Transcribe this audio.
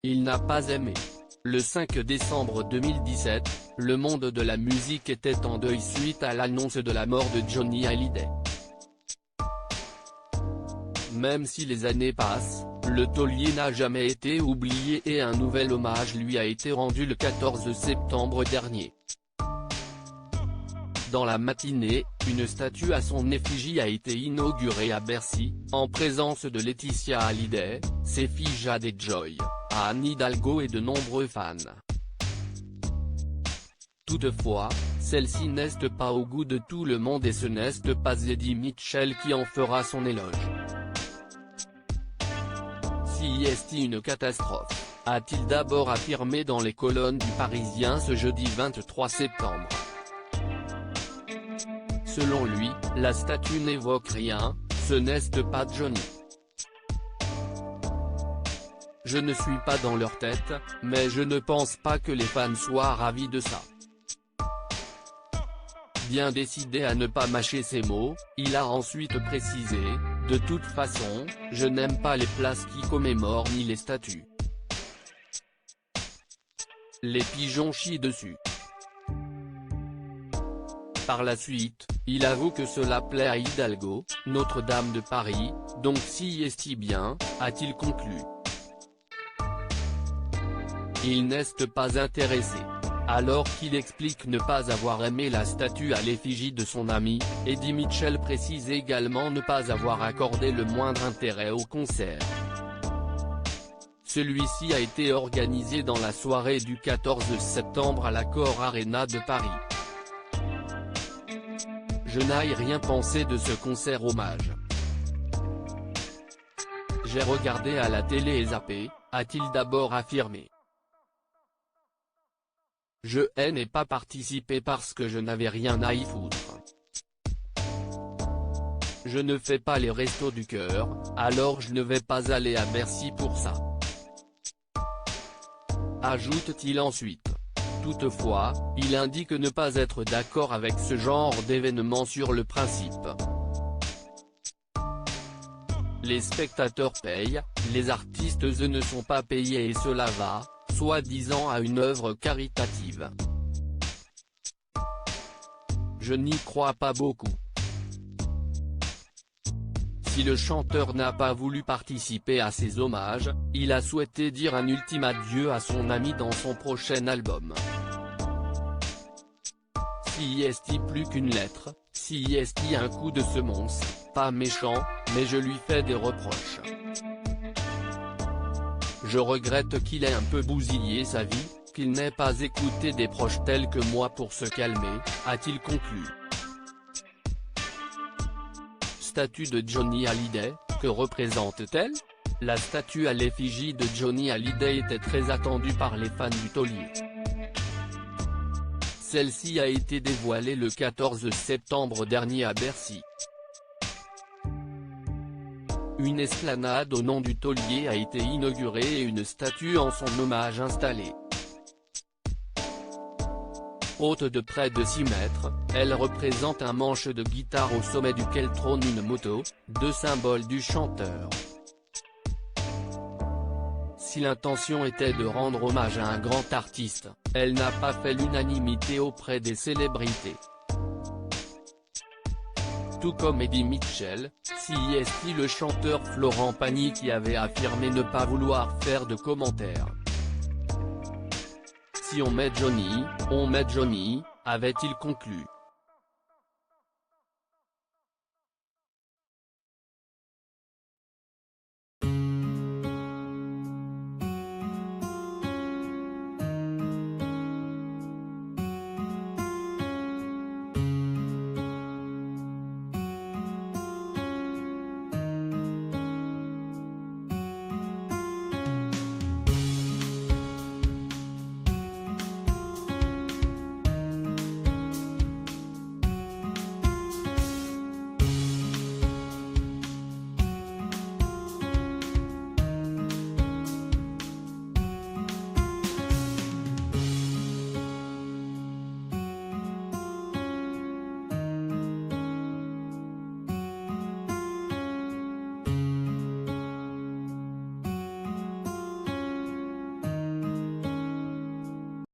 Il n'a pas aimé. Le 5 décembre 2017, le monde de la musique était en deuil suite à l'annonce de la mort de Johnny Hallyday. Même si les années passent, le taulier n'a jamais été oublié et un nouvel hommage lui a été rendu le 14 septembre dernier. Dans la matinée, une statue à son effigie a été inaugurée à Bercy, en présence de Laetitia Hallyday, ses filles Jade et Joy, Anne Hidalgo et de nombreux fans. Toutefois, celle-ci n'est pas au goût de tout le monde et ce n'est pas Eddie Mitchell qui en fera son éloge. Si est une catastrophe, a-t-il d'abord affirmé dans les colonnes du Parisien ce jeudi 23 septembre. Selon lui, la statue n'évoque rien, ce n'est pas Johnny. Je ne suis pas dans leur tête, mais je ne pense pas que les fans soient ravis de ça. Bien décidé à ne pas mâcher ses mots, il a ensuite précisé, de toute façon, je n'aime pas les places qui commémorent ni les statues. Les pigeons chient dessus. Par la suite, il avoue que cela plaît à Hidalgo, Notre-Dame de Paris, donc si est bien, a-t-il conclu. Il n'est pas intéressé. Alors qu'il explique ne pas avoir aimé la statue à l'effigie de son ami, Eddie Mitchell précise également ne pas avoir accordé le moindre intérêt au concert. Celui-ci a été organisé dans la soirée du 14 septembre à l'Accor Arena de Paris. Je n'ai rien pensé de ce concert hommage. J'ai regardé à la télé et zappé, a-t-il d'abord affirmé. Je n'ai pas participé parce que je n'avais rien à y foutre. Je ne fais pas les restos du cœur, alors je ne vais pas aller à Bercy pour ça. Ajoute-t-il ensuite. Toutefois, il indique ne pas être d'accord avec ce genre d'événement sur le principe. Les spectateurs payent, les artistes eux ne sont pas payés et cela va, soi-disant à une œuvre caritative. Je n'y crois pas beaucoup. Si le chanteur n'a pas voulu participer à ces hommages, il a souhaité dire un ultime adieu à son ami dans son prochain album. Si est plus qu'une lettre, si est un coup de semonce, pas méchant, mais je lui fais des reproches. Je regrette qu'il ait un peu bousillé sa vie, qu'il n'ait pas écouté des proches tels que moi pour se calmer, a-t-il conclu. Statue de Johnny Hallyday, que représente-t-elle? La statue à l'effigie de Johnny Hallyday était très attendue par les fans du taulier. Celle-ci a été dévoilée le 14 septembre dernier à Bercy. Une esplanade au nom du taulier a été inaugurée et une statue en son hommage installée. Haute de près de 6 mètres, elle représente un manche de guitare au sommet duquel trône une moto, deux symboles du chanteur. Si l'intention était de rendre hommage à un grand artiste, elle n'a pas fait l'unanimité auprès des célébrités. Tout comme Eddie Mitchell, si est le chanteur Florent Pagny qui avait affirmé ne pas vouloir faire de commentaires. Si on met Johnny, avait-il conclu.